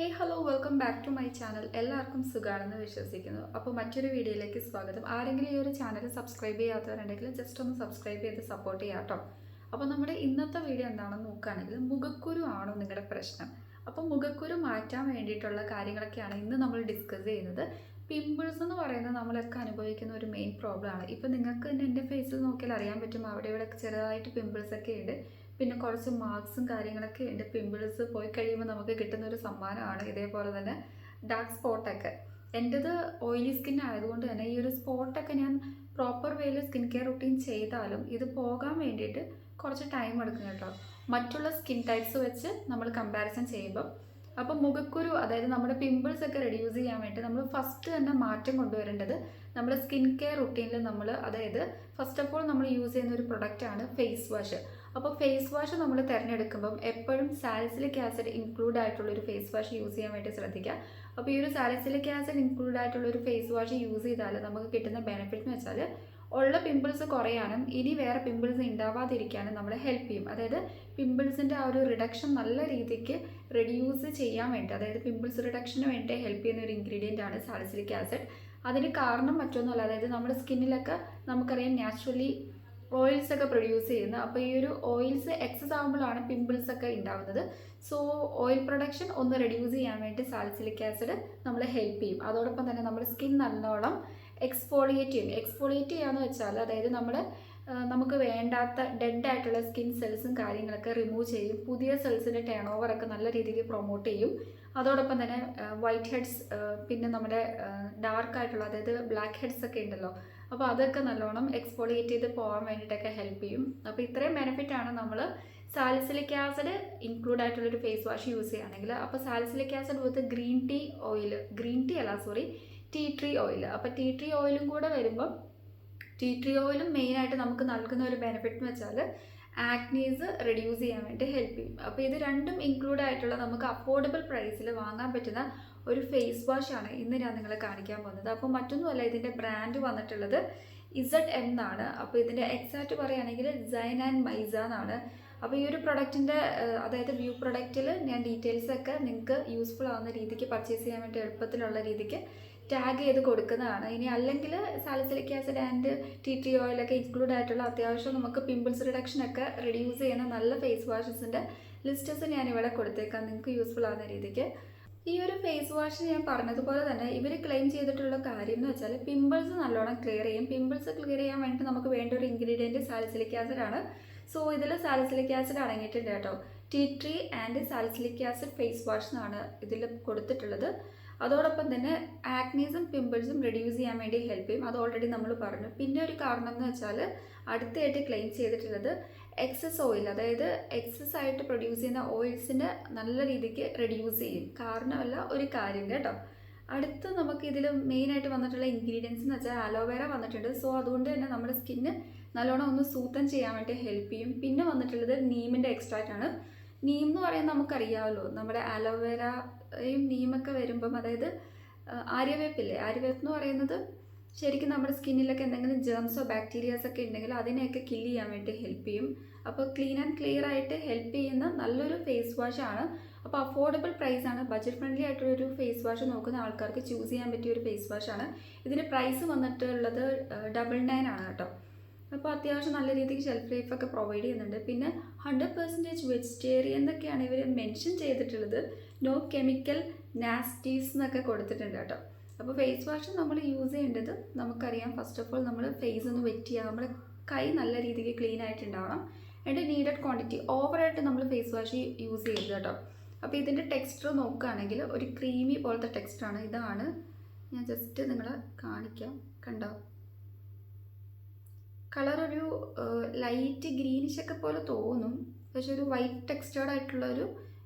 Hello welcome back to my channel. എല്ലാവർക്കും സുഖമാണെന്ന് വിശ്വസിക്കുന്നു. അപ്പോൾ മറ്റൊരു വീഡിയോയിലേക്ക് സ്വാഗതം. ആരെങ്കിലും ഈ ഒരു ചാനൽ സബ്സ്ക്രൈബ് ചെയ്യാത്തവരുണ്ടെങ്കിൽ ജസ്റ്റ് ഒന്ന് സബ്സ്ക്രൈബ് ചെയ്ത് സപ്പോർട്ട് ചെയ്യാം കേട്ടോ. അപ്പോൾ നമ്മുടെ ഇന്നത്തെ വീഡിയോ എന്താണെന്ന് നോക്കുകയാണെങ്കിൽ മുഖക്കുരു ആണോ നിങ്ങളുടെ പ്രശ്നം? അപ്പോൾ മുഖക്കുരു മാറ്റാൻ വേണ്ടിയിട്ടുള്ള കാര്യങ്ങളൊക്കെയാണ് ഇന്ന് നമ്മൾ ഡിസ്കസ് ചെയ്യുന്നത്. പിമ്പിൾസ് എന്ന് പറയുന്നത് നമ്മളൊക്കെ അനുഭവിക്കുന്ന ഒരു മെയിൻ പ്രോബ്ലം ആണ്. ഇപ്പോൾ നിങ്ങൾക്ക് എൻ്റെ ഫേസിൽ നോക്കിയാൽ അറിയാൻ പറ്റും, അവിടെ ഇവിടെ ചെറുതായിട്ട് പിമ്പിൾസ് ഒക്കെ ഉണ്ട്. പിന്നെ കുറച്ച് മാർക്സും കാര്യങ്ങളൊക്കെ ഉണ്ട്. പിമ്പിൾസ് പോയി കഴിയുമ്പോൾ നമുക്ക് കിട്ടുന്ന ഒരു സമ്മാനമാണ്. ഇതേപോലെ തന്നെ ഡാർക്ക് സ്പോട്ടൊക്കെ. എൻ്റേത് ഓയിലി സ്കിൻ ആയതുകൊണ്ട് തന്നെ ഈ ഒരു സ്പോട്ടൊക്കെ ഞാൻ പ്രോപ്പർ വേയിൽ സ്കിൻ കെയർ റുട്ടീൻ ചെയ്താലും ഇത് പോകാൻ വേണ്ടിയിട്ട് കുറച്ച് ടൈം എടുക്കും കേട്ടോ, മറ്റുള്ള സ്കിൻ ടൈപ്സ് വെച്ച് നമ്മൾ കമ്പാരിസൺ ചെയ്യുമ്പോൾ. അപ്പം മുഖക്കുരു, അതായത് നമ്മുടെ പിമ്പിൾസ് ഒക്കെ റെഡ്യൂസ് ചെയ്യാൻ വേണ്ടി നമ്മൾ ഫസ്റ്റ് തന്നെ മാറ്റം കൊണ്ടുവരേണ്ടത് നമ്മുടെ സ്കിൻ കെയർ റുട്ടീനിൽ അതായത് ഫസ്റ്റ് ഓഫ് ഓൾ നമ്മൾ യൂസ് ചെയ്യുന്ന ഒരു പ്രൊഡക്റ്റാണ് ഫേസ് വാഷ്. അപ്പോൾ ഫേസ് വാഷ് നമ്മൾ തിരഞ്ഞെടുക്കുമ്പം എപ്പോഴും സാലിസിലിക് ആസിഡ് ഇൻക്ലൂഡ് ആയിട്ടുള്ളൊരു ഫേസ് വാഷ് യൂസ് ചെയ്യാൻ വേണ്ടി ശ്രദ്ധിക്കുക. അപ്പോൾ ഈ ഒരു സാലിസിലിക് ആസിഡ് ഇൻക്ലൂഡ് ആയിട്ടുള്ളൊരു ഫേസ് വാഷ് യൂസ് ചെയ്താൽ നമുക്ക് കിട്ടുന്ന ബെനിഫിറ്റ് എന്ന് വെച്ചാൽ ഉള്ള പിമ്പിൾസ് കുറയാനും ഇനി വേറെ പിമ്പിൾസ് ഉണ്ടാവാതിരിക്കാനും നമ്മളെ ഹെൽപ്പ് ചെയ്യും. അതായത് പിമ്പിൾസിൻ്റെ ആ ഒരു റിഡക്ഷൻ നല്ല രീതിക്ക് റെഡ്യൂസ് ചെയ്യാൻ വേണ്ടി, അതായത് പിമ്പിൾസ് റിഡക്ഷന് വേണ്ടി ഹെൽപ്പ് ചെയ്യുന്ന ഒരു ഇൻഗ്രീഡിയൻ്റ് ആണ് സാലിസിലിക് ആസിഡ്. അതിന് കാരണം മറ്റൊന്നുമല്ല, അതായത് നമ്മുടെ സ്കിന്നിലൊക്കെ നമുക്കറിയാം നാച്ചുറലി ഓയിൽസ് ഒക്കെ പ്രൊഡ്യൂസ് ചെയ്യുന്നത്. അപ്പോൾ ഈ ഒരു ഓയിൽസ് എക്സസ് ആകുമ്പോഴാണ് പിമ്പിൾസ് ഒക്കെ ഉണ്ടാകുന്നത്. സോ ഓയിൽ പ്രൊഡക്ഷൻ ഒന്ന് റെഡ്യൂസ് ചെയ്യാൻ വേണ്ടി സാലിസിലിക് ആസിഡ് നമ്മളെ ഹെൽപ്പ് ചെയ്യും. അതോടൊപ്പം തന്നെ നമ്മുടെ സ്കിൻ നല്ലോണം എക്സ്ഫോളിയേറ്റ് ചെയ്യും. എക്സ്ഫോളിയേറ്റ് ചെയ്യാന്ന് വെച്ചാൽ അതായത് നമുക്ക് വേണ്ടാത്ത ഡെഡ് ആയിട്ടുള്ള സ്കിൻ സെൽസും കാര്യങ്ങളൊക്കെ റിമൂവ് ചെയ്യും. പുതിയ സെൽസിൻ്റെ ടേൺ ഓവറൊക്കെ നല്ല രീതിയിൽ പ്രൊമോട്ട് ചെയ്യും. അതോടൊപ്പം തന്നെ വൈറ്റ് ഹെഡ്സ്, പിന്നെ നമ്മുടെ ഡാർക്ക് ആയിട്ടുള്ള അതായത് ബ്ലാക്ക് ഹെഡ്സ് ഒക്കെ ഉണ്ടല്ലോ, അപ്പോൾ അതൊക്കെ നല്ലോണം എക്സ്ഫോളിയേറ്റ് ചെയ്ത് പോകാൻ വേണ്ടിയിട്ടൊക്കെ ഹെൽപ്പ് ചെയ്യും. അപ്പോൾ ഇത്രയും ബെനിഫിറ്റാണ് നമ്മൾ സാലിസിലിക് ആസിഡ് ഇൻക്ലൂഡ് ആയിട്ടുള്ളൊരു ഫേസ് വാഷ് യൂസ് ചെയ്യുകയാണെങ്കിൽ. അപ്പോൾ salicylic acid with tea tree oil. അപ്പോൾ ടീ ട്രീ ഓയിലും കൂടെ വരുമ്പോൾ ടീ ട്രീ ഓയിലും മെയിനായിട്ട് നമുക്ക് നൽകുന്ന ഒരു ബെനിഫിറ്റ് എന്ന് വെച്ചാൽ ആക്നീസ് റെഡ്യൂസ് ചെയ്യാൻ വേണ്ടി ഹെൽപ്പ് ചെയ്യും. അപ്പോൾ ഇത് രണ്ടും ഇൻക്ലൂഡ് ആയിട്ടുള്ള നമുക്ക് അഫോർഡബിൾ പ്രൈസിൽ വാങ്ങാൻ പറ്റുന്ന ഒരു ഫേസ് വാഷാണ് ഇന്ന് ഞാൻ നിങ്ങളെ കാണിക്കാൻ പോകുന്നത്. അപ്പോൾ മറ്റൊന്നുമല്ല, ഇതിൻ്റെ ബ്രാൻഡ് വന്നിട്ടുള്ളത് ഇസഡ് എന്നാണ്. അപ്പോൾ ഇതിൻ്റെ എക്സാക്റ്റ് പറയുകയാണെങ്കിൽ സൈൻ ആൻഡ് മൈസ എന്നാണ്. അപ്പോൾ ഈ ഒരു പ്രൊഡക്റ്റിൻ്റെ അതായത് വ്യൂ പ്രൊഡക്റ്റിൽ ഞാൻ ഡീറ്റെയിൽസൊക്കെ നിങ്ങൾക്ക് യൂസ്ഫുൾ ആവുന്ന രീതിക്ക് പർച്ചേസ് ചെയ്യാൻ വേണ്ടി എളുപ്പത്തിലുള്ള രീതിക്ക് ടാഗ് ചെയ്ത് കൊടുക്കുന്നതാണ്. ഇനി അല്ലെങ്കിൽ salicylic acid and tea tree ഓയിലൊക്കെ ഇൻക്ലൂഡ് ആയിട്ടുള്ള അത്യാവശ്യം നമുക്ക് പിമ്പിൾസ് റിഡക്ഷനൊക്കെ റെഡ്യൂസ് ചെയ്യുന്ന നല്ല ഫേസ് വാഷസിൻ്റെ ലിസ്റ്റസ് ഞാനിവിടെ കൊടുത്തേക്കാം നിങ്ങൾക്ക് യൂസ്ഫുൾ ആവുന്ന രീതിക്ക്. ഈ ഒരു ഫേസ് വാഷ് ഞാൻ പറഞ്ഞതുപോലെ തന്നെ ഇവർ ക്ലെയിം ചെയ്തിട്ടുള്ള കാര്യം എന്ന് വെച്ചാൽ പിമ്പിൾസ് നല്ലോണം ക്ലിയർ ചെയ്യും. പിമ്പിൾസ് ക്ലിയർ ചെയ്യാൻ വേണ്ടി നമുക്ക് വേണ്ട ഒരു ഇൻഗ്രീഡിയൻറ്റ് സാലിസിലിക് ആസിഡ് ആണ്. സോ ഇതിൽ സാലിസിലിക് ആസിഡ് അടങ്ങിയിട്ടുണ്ട് കേട്ടോ. Tea tree and salicylic acid face wash എന്നാണ് ഇതിൽ കൊടുത്തിട്ടുള്ളത്. അതോടൊപ്പം തന്നെ ആക്നീസും പിമ്പിൾസും റെഡ്യൂസ് ചെയ്യാൻ വേണ്ടി ഹെൽപ്പ് ചെയ്യും. അത് ഓൾറെഡി നമ്മൾ പറഞ്ഞു. പിന്നെ ഒരു കാരണം എന്ന് വെച്ചാൽ അടുത്തായിട്ട് ക്ലെയിം ചെയ്തിട്ടുള്ളത് എക്സസ് ഓയിൽ, അതായത് എക്സസ് ആയിട്ട് പ്രൊഡ്യൂസ് ചെയ്യുന്ന ഓയിൽസിൻ്റെ നല്ല രീതിക്ക് റെഡ്യൂസ് ചെയ്യും. കാരണമല്ല, ഒരു കാര്യം കേട്ടോ. അടുത്ത് നമുക്ക് ഇതിൽ മെയിനായിട്ട് വന്നിട്ടുള്ള ഇൻഗ്രീഡിയൻസ് എന്ന് വെച്ചാൽ അലോവേര വന്നിട്ടുണ്ട്. സോ അതുകൊണ്ട് തന്നെ നമ്മുടെ സ്കിന്ന് നല്ലോണം ഒന്ന് സൂത്തൻ ചെയ്യാൻ വേണ്ടി ഹെൽപ്പ് ചെയ്യും. പിന്നെ വന്നിട്ടുള്ളത് നീമിൻ്റെ എക്സ്ട്രാക്റ്റ് ആണ്. നീം എന്ന് പറയുന്നത് നമുക്കറിയാമല്ലോ, നമ്മുടെ അലോവേരയും നീമൊക്കെ വരുമ്പം, അതായത് ആര്യവേപ്പില്ലേ, ആര്യവേപ്പ് എന്ന് പറയുന്നത് ശരിക്കും നമ്മുടെ സ്കിന്നിലൊക്കെ എന്തെങ്കിലും ജേംസോ ബാക്ടീരിയാസ് ഒക്കെ ഉണ്ടെങ്കിൽ അതിനെയൊക്കെ കില്ല് ചെയ്യാൻ വേണ്ടി ഹെൽപ്പ് ചെയ്യും. അപ്പോൾ ക്ലീൻ ആൻഡ് ക്ലിയർ ആയിട്ട് ഹെൽപ്പ് ചെയ്യുന്ന നല്ലൊരു ഫേസ് വാഷാണ്. അപ്പോൾ അഫോർഡബിൾ പ്രൈസാണ്. ബഡ്ജറ്റ് ഫ്രണ്ട്ലി ആയിട്ടുള്ളൊരു ഫേസ് വാഷ് നോക്കുന്ന ആൾക്കാർക്ക് ചൂസ് ചെയ്യാൻ പറ്റിയ ഒരു ഫേസ് വാഷാണ്. ഇതിൻ്റെ പ്രൈസ് വന്നിട്ടുള്ളത് 99 ആണ് കേട്ടോ. അപ്പോൾ അത്യാവശ്യം നല്ല രീതിക്ക് ഷെൽഫ് ലൈഫൊക്കെ പ്രൊവൈഡ് ചെയ്യുന്നുണ്ട്. പിന്നെ 100% വെജിറ്റേറിയൻ എന്നൊക്കെയാണ് ഇവർ മെൻഷൻ ചെയ്തിട്ടുള്ളത്. നോ കെമിക്കൽ നാസ്റ്റീസ് എന്നൊക്കെ കൊടുത്തിട്ടുണ്ട് കേട്ടോ. അപ്പോൾ ഫേസ് വാഷ് നമ്മൾ യൂസ് ചെയ്യേണ്ടത് നമുക്കറിയാം. ഫസ്റ്റ് ഓഫ് ഓൾ നമ്മൾ ഫേസ് ഒന്ന് വെറ്റ് ചെയ്യുക, നമ്മുടെ കൈ നല്ല രീതിക്ക് ക്ലീൻ ആയിട്ടുണ്ടാവണം. എന്നിട്ട് നീഡഡ് ക്വാണ്ടിറ്റി, ഓവറായിട്ട് നമ്മൾ ഫേസ് വാഷ് യൂസ് ചെയ്യരുത് കേട്ടോ. അപ്പോൾ ഇതിൻ്റെ ടെക്സ്ചർ നോക്കുകയാണെങ്കിൽ ഒരു ക്രീമി പോലത്തെ ടെക്സ്ചറാണ്. ഇതാണ് ഞാൻ ജസ്റ്റ് നിങ്ങളെ കാണിക്കാം, കണ്ടോ? കളർ ഒരു ലൈറ്റ് ഗ്രീനിഷ് ഒക്കെ പോലെ തോന്നും, പക്ഷെ ഒരു വൈറ്റ് ടെക്സ്റ്റേർഡ് ആയിട്ടുള്ള ഒരു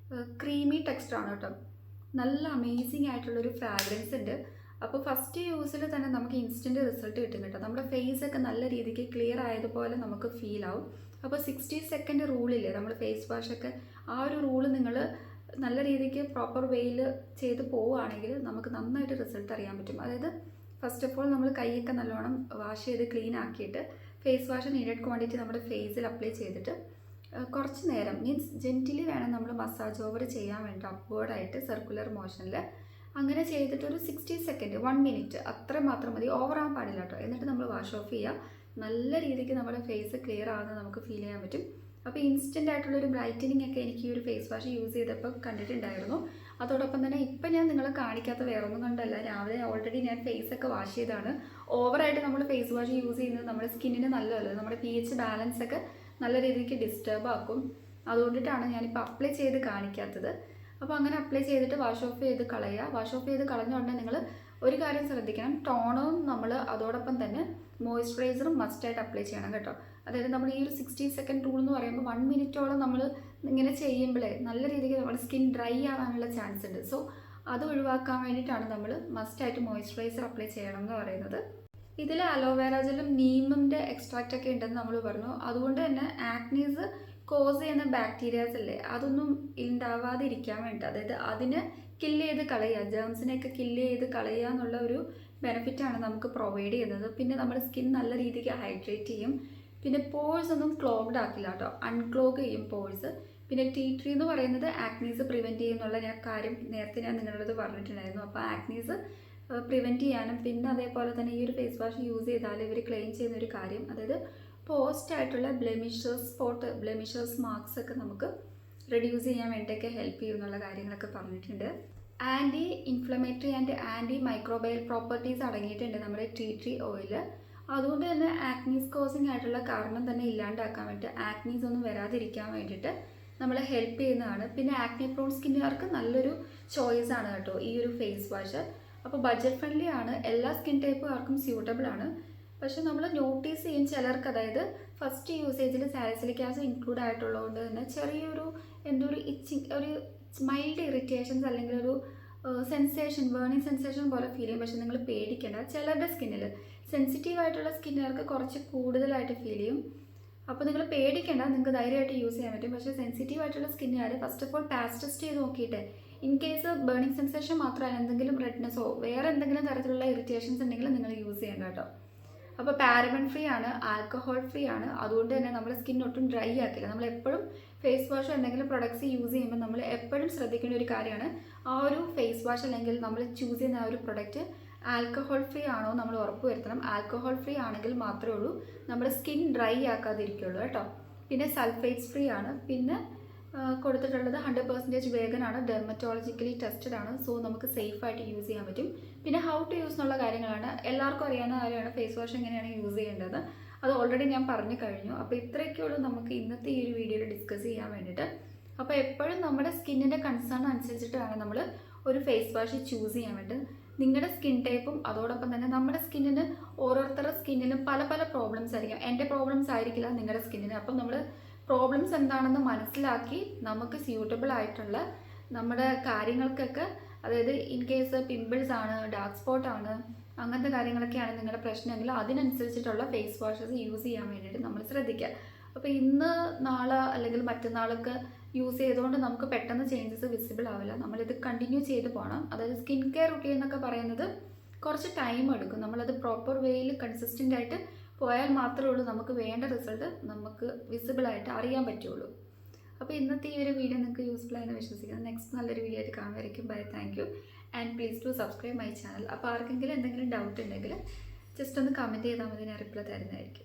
ക്രീമി ടെക്സ്റ്ററാണ് കേട്ടോ. നല്ല അമേസിങ് ആയിട്ടുള്ളൊരു ഫ്രാഗ്രൻസ് ഉണ്ട്. അപ്പോൾ ഫസ്റ്റ് യൂസിൽ തന്നെ നമുക്ക് ഇൻസ്റ്റൻറ്റ് റിസൾട്ട് കിട്ടും കേട്ടോ. നമ്മുടെ ഫേസൊക്കെ നല്ല രീതിക്ക് ക്ലിയർ ആയതുപോലെ നമുക്ക് ഫീൽ ആവും. അപ്പോൾ 60 സെക്കൻഡ് റൂളില്ലേ നമ്മൾ ഫേസ് വാഷൊക്കെ, ആ ഒരു റൂള് നിങ്ങൾ നല്ല രീതിക്ക് പ്രോപ്പർ വേയിൽ ചെയ്ത് പോവുകയാണെങ്കിൽ നമുക്ക് നന്നായിട്ട് റിസൾട്ട് അറിയാൻ പറ്റും. അതായത് ഫസ്റ്റ് ഓഫ് ഓൾ നമ്മൾ കൈയൊക്കെ നല്ലോണം വാഷ് ചെയ്ത് ക്ലീൻ ആക്കിയിട്ട് ഫേസ് വാഷ് നീഡഡ് ക്വാണ്ടിറ്റി നമ്മുടെ ഫേസിൽ അപ്ലൈ ചെയ്തിട്ട് കുറച്ച് നേരം മീൻസ് ജെൻറ്റിലി വേണം നമ്മൾ മസാജ് ഓവർ ചെയ്യാൻ വേണ്ടി അപ്വേർഡായിട്ട് സർക്കുലർ മോഷനിൽ അങ്ങനെ ചെയ്തിട്ട് ഒരു 60 സെക്കൻഡ് 1 മിനിറ്റ് അത്ര മാത്രം മതി, ഓവറാകാൻ പാടില്ല കേട്ടോ. എന്നിട്ട് നമ്മൾ വാഷ് ഓഫ് ചെയ്യുക. നല്ല രീതിക്ക് നമ്മുടെ ഫേസ് ക്ലിയർ ആകുന്നത് നമുക്ക് ഫീൽ ചെയ്യാൻ പറ്റും. അപ്പോൾ ഇൻസ്റ്റൻ്റ് ആയിട്ടുള്ളൊരു ബ്രൈറ്റനിങ് ഒക്കെ എനിക്ക് ഈ ഒരു ഫേസ് വാഷ് യൂസ് ചെയ്തപ്പോൾ കണ്ടിട്ടുണ്ടായിരുന്നു. അതോടൊപ്പം തന്നെ ഇപ്പം ഞാൻ നിങ്ങളെ കാണിക്കാത്ത വേറൊന്നും കണ്ടല്ല, രാവിലെ ഓൾറെഡി ഞാൻ ഫേസൊക്കെ വാഷ് ചെയ്താണ്. ഓവറായിട്ട് നമ്മൾ ഫേസ് വാഷ് യൂസ് ചെയ്യുന്നത് നമ്മുടെ സ്കിന്നിന് നല്ലതല്ല, നമ്മുടെ pH ബാലൻസ് ഒക്കെ നല്ല രീതിക്ക് ഡിസ്റ്റർബ് ആക്കും. അതുകൊണ്ടിട്ടാണ് ഞാനിപ്പോൾ അപ്ലൈ ചെയ്ത് കാണിക്കാത്തത്. അപ്പോൾ അങ്ങനെ അപ്ലൈ ചെയ്തിട്ട് വാഷ് ഓഫ് ചെയ്ത് കളയുക. വാഷ് ഓഫ് ചെയ്ത് കളഞ്ഞ ഉടനെ നിങ്ങൾ ഒരു കാര്യം ശ്രദ്ധിക്കണം, ടോണറും നമ്മൾ അതോടൊപ്പം തന്നെ മോയ്സ്ചറൈസറും മസ്റ്റായിട്ട് അപ്ലൈ ചെയ്യണം കേട്ടോ. അതായത് നമ്മൾ ഈ ഒരു 60 സെക്കൻഡ് റൂൾ എന്ന് പറയുമ്പോൾ 1 മിനിറ്റോളം നമ്മൾ ഇങ്ങനെ ചെയ്യുമ്പോഴേ നല്ല രീതിക്ക് നമ്മുടെ സ്കിൻ ഡ്രൈ ആവാനുള്ള ചാൻസ് ഉണ്ട്. സോ അത് ഒഴിവാക്കാൻ വേണ്ടിയിട്ടാണ് നമ്മൾ മസ്റ്റായിട്ട് മോയ്സ്ചറൈസർ അപ്ലൈ ചെയ്യണം എന്ന് പറയുന്നത്. ഇതിൽ അലോവേറ ജെല്ലും നീമിൻ്റെ എക്സ്ട്രാക്റ്റ് ഒക്കെ ഉണ്ടെന്ന് നമ്മൾ പറഞ്ഞു. അതുകൊണ്ട് തന്നെ ആക്നീസ് കോസ് ചെയ്യുന്ന ബാക്ടീരിയാസ് അല്ലേ, അതൊന്നും ഉണ്ടാവാതിരിക്കാൻ വേണ്ടി, അതായത് അതിനെ കില്ല് ചെയ്ത് കളയുക, ജേംസിനെയൊക്കെ കില്ല് ചെയ്ത് കളയുക എന്നുള്ള ഒരു ബെനിഫിറ്റാണ് നമുക്ക് പ്രൊവൈഡ് ചെയ്യുന്നത്. പിന്നെ നമ്മുടെ സ്കിൻ നല്ല രീതിക്ക് ഹൈഡ്രേറ്റ് ചെയ്യും. പിന്നെ പോഴ്സ് ഒന്നും ക്ലോഗ്ഡ് ആക്കില്ല കേട്ടോ, അൺക്ലോഗ് ചെയ്യും പോഴ്സ്. പിന്നെ ടീ ട്രീ എന്ന് പറയുന്നത് ആക്നീസ് പ്രിവെൻറ്റ് ചെയ്യുന്നുള്ള കാര്യം നേരത്തെ ഞാൻ നിങ്ങളുടെ അടുത്ത് പറഞ്ഞിട്ടുണ്ടായിരുന്നു. അപ്പോൾ ആക്നീസ് പ്രിവെൻറ്റ് ചെയ്യാനും പിന്നെ അതേപോലെ തന്നെ ഈ ഒരു ഫേസ് വാഷ് യൂസ് ചെയ്താൽ ഇവർ ക്ലെയിം ചെയ്യുന്ന ഒരു കാര്യം, അതായത് പോസ്റ്റ് ആയിട്ടുള്ള ബ്ലെമിഷേഴ്സ് മാർക്സ് ഒക്കെ നമുക്ക് റെഡ്യൂസ് ചെയ്യാൻ വേണ്ടിയൊക്കെ ഹെൽപ്പ് ചെയ്യുന്നുള്ള കാര്യങ്ങളൊക്കെ പറഞ്ഞിട്ടുണ്ട്. Anti inflammatory and anti microbial properties അടങ്ങിയിട്ടുണ്ട് നമ്മുടെ ടീ ട്രീ ഓയിൽ. അതുകൊണ്ട് തന്നെ ആക്നീസ് കോസിങ് ആയിട്ടുള്ള കാരണം തന്നെ ഇല്ലാണ്ടാക്കാൻ വേണ്ടിയിട്ട്, ആക്നീസ് ഒന്നും വരാതിരിക്കാൻ വേണ്ടിയിട്ട് നമ്മളെ ഹെൽപ്പ് ചെയ്യുന്നതാണ്. പിന്നെ ആക്നെ പ്രോൺ സ്കിന്നുകാർക്ക് നല്ലൊരു ചോയ്സാണ് കേട്ടോ ഈ ഒരു ഫേസ് വാഷ്. അപ്പോൾ ബഡ്ജറ്റ് ഫ്രണ്ട്ലി ആണ്, എല്ലാ സ്കിൻ ടൈപ്പുകാർക്കും സ്യൂട്ടബിൾ ആണ്. പക്ഷെ നമ്മൾ നോട്ടീസ് ചെയ്യും ചിലർക്ക്, അതായത് ഫസ്റ്റ് യൂസേജിൽ സാലിസിലിക് ആസിഡ് ഇൻക്ലൂഡ് ആയിട്ടുള്ളതുകൊണ്ട് തന്നെ ചെറിയൊരു ഒരു ഇച്ചിങ്, ഒരു മൈൽഡ് ഇറിറ്റേഷൻസ് അല്ലെങ്കിൽ ഒരു സെൻസേഷൻ, ബേണിങ് സെൻസേഷൻ പോലെ ഫീൽ ചെയ്യും. പക്ഷെ നിങ്ങൾ പേടിക്കേണ്ട, ചിലരുടെ സ്കിന്നിൽ സെൻസിറ്റീവ് ആയിട്ടുള്ള സ്കിന്നുകാർക്ക് കുറച്ച് കൂടുതലായിട്ട് ഫീൽ ചെയ്യും. അപ്പോൾ നിങ്ങൾ പേടിക്കേണ്ട, നിങ്ങൾക്ക് ധൈര്യമായിട്ട് യൂസ് ചെയ്യാൻ പറ്റും. പക്ഷേ സെൻസിറ്റീവ് ആയിട്ടുള്ള സ്കിന്നുകാർ first of all patch test ചെയ്ത് നോക്കിയിട്ട് ഇൻ കേസ് ബേണിങ് സെൻസേഷൻ മാത്രമല്ല എന്തെങ്കിലും റെഡ്നെസ്സോ വേറെ എന്തെങ്കിലും തരത്തിലുള്ള ഇറിറ്റേഷൻസ് ഉണ്ടെങ്കിൽ നിങ്ങൾ യൂസ് ചെയ്യേണ്ട കേട്ടോ. അപ്പോൾ പാരബൻ ഫ്രീ ആണ്, ആൽക്കഹോൾ ഫ്രീ ആണ്. അതുകൊണ്ട് തന്നെ നമ്മുടെ സ്കിൻ ഒട്ടും ഡ്രൈ ആക്കില്ല. നമ്മൾ എപ്പോഴും ഫേസ് വാഷ് എന്തെങ്കിലും പ്രൊഡക്ട്സ് യൂസ് ചെയ്യുമ്പോൾ നമ്മൾ എപ്പോഴും ശ്രദ്ധിക്കേണ്ട ഒരു കാര്യമാണ്, ആ ഒരു ഫേസ് വാഷ് അല്ലെങ്കിൽ നമ്മൾ ചൂസ് ചെയ്യുന്ന ആ ഒരു പ്രൊഡക്റ്റ് ആൽക്കഹോൾ ഫ്രീ ആണോ നമ്മൾ ഉറപ്പ് വരുത്തണം. ആൽക്കഹോൾ ഫ്രീ ആണെങ്കിൽ മാത്രമേ ഉള്ളൂ നമ്മുടെ സ്കിൻ ഡ്രൈ ആക്കാതിരിക്കുള്ളൂ കേട്ടോ. പിന്നെ സൾഫേറ്റ്സ് ഫ്രീ ആണ്. പിന്നെ കൊടുത്തിട്ടുള്ളത് 100% വേഗൻ ആണ്, ഡെർമറ്റോളജിക്കലി ടെസ്റ്റഡ് ആണ്. സോ നമുക്ക് സേഫായിട്ട് യൂസ് ചെയ്യാൻ പറ്റും. പിന്നെ ഹൗ ടു യൂസ് എന്നുള്ള കാര്യങ്ങളാണ്, എല്ലാവർക്കും അറിയാവുന്ന കാര്യമാണ് ഫേസ് വാഷ് എങ്ങനെയാണ് യൂസ് ചെയ്യേണ്ടത്. അത് ഓൾറെഡി ഞാൻ പറഞ്ഞു കഴിഞ്ഞു. അപ്പോൾ ഇത്രയൊക്കെയുള്ളൂ നമുക്ക് ഇന്നത്തെ ഈ ഒരു വീഡിയോയിൽ ഡിസ്കസ് ചെയ്യാൻ വേണ്ടിയിട്ട്. അപ്പോൾ എപ്പോഴും നമ്മുടെ സ്കിന്നിൻ്റെ കൺസേൺ അനുസരിച്ചിട്ട് വേണം നമ്മൾ ഒരു ഫേസ് വാഷ് ചൂസ് ചെയ്യാൻ വേണ്ടി. നിങ്ങളുടെ സ്കിൻ ടൈപ്പും അതോടൊപ്പം തന്നെ നമ്മുടെ സ്കിന്നിന് ഓരോരുത്തരുടെ സ്കിന്നിനും പല പല പ്രോബ്ലംസ് ആയിരിക്കും. എൻ്റെ പ്രോബ്ലംസ് ആയിരിക്കില്ല നിങ്ങളുടെ സ്കിന്നിന്. അപ്പം നമ്മൾ പ്രോബ്ലംസ് എന്താണെന്ന് മനസ്സിലാക്കി നമുക്ക് സ്യൂട്ടബിൾ ആയിട്ടുള്ള നമ്മുടെ കാര്യങ്ങൾക്കൊക്കെ, അതായത് ഇൻ കേസ് പിമ്പിൾസ് ആണ്, ഡാർക്ക് സ്പോട്ട് ആണ്, അങ്ങനത്തെ കാര്യങ്ങളൊക്കെയാണ് നിങ്ങളുടെ പ്രശ്നമെങ്കിൽ അതിനനുസരിച്ചിട്ടുള്ള ഫേസ് വാഷസ് യൂസ് ചെയ്യാൻ വേണ്ടിയിട്ട് നമ്മൾ ശ്രദ്ധിക്കുക. അപ്പോൾ ഇന്ന് നാളെ അല്ലെങ്കിൽ മറ്റന്നാളൊക്കെ യൂസ് ചെയ്തുകൊണ്ട് നമുക്ക് പെട്ടെന്ന് ചേഞ്ചസ് വിസിബിൾ ആവില്ല. നമ്മളിത് കണ്ടിന്യൂ ചെയ്ത് പോകണം. അതായത് സ്കിൻ കെയർ റുട്ടീൻ എന്നൊക്കെ പറയുന്നത് കുറച്ച് ടൈം എടുക്കും. നമ്മളത് പ്രോപ്പർ വേയിൽ കൺസിസ്റ്റൻ്റ് ആയിട്ട് പോയാൽ മാത്രമേ ഉള്ളൂ നമുക്ക് വേണ്ട റിസൾട്ട് നമുക്ക് വിസിബിളായിട്ട് അറിയാൻ പറ്റുള്ളൂ. അപ്പോൾ ഇന്നത്തെ ഈ ഒരു വീഡിയോ നിങ്ങൾക്ക് യൂസ്ഫുൾ ആയെന്ന് വിശ്വസിക്കുന്നു. നെക്സ്റ്റ് നല്ലൊരു വീഡിയോ ആയിട്ട് കാണുമായിരിക്കും. Bye, thank you and please to subscribe my channel. അപ്പോൾ ആർക്കെങ്കിലും എന്തെങ്കിലും ഡൗട്ട് ഉണ്ടെങ്കിൽ ജസ്റ്റ് ഒന്ന് കമൻറ്റ് ചെയ്താൽ മതി, ഞാൻ റിപ്ലൈ തരുന്നതായിരിക്കും.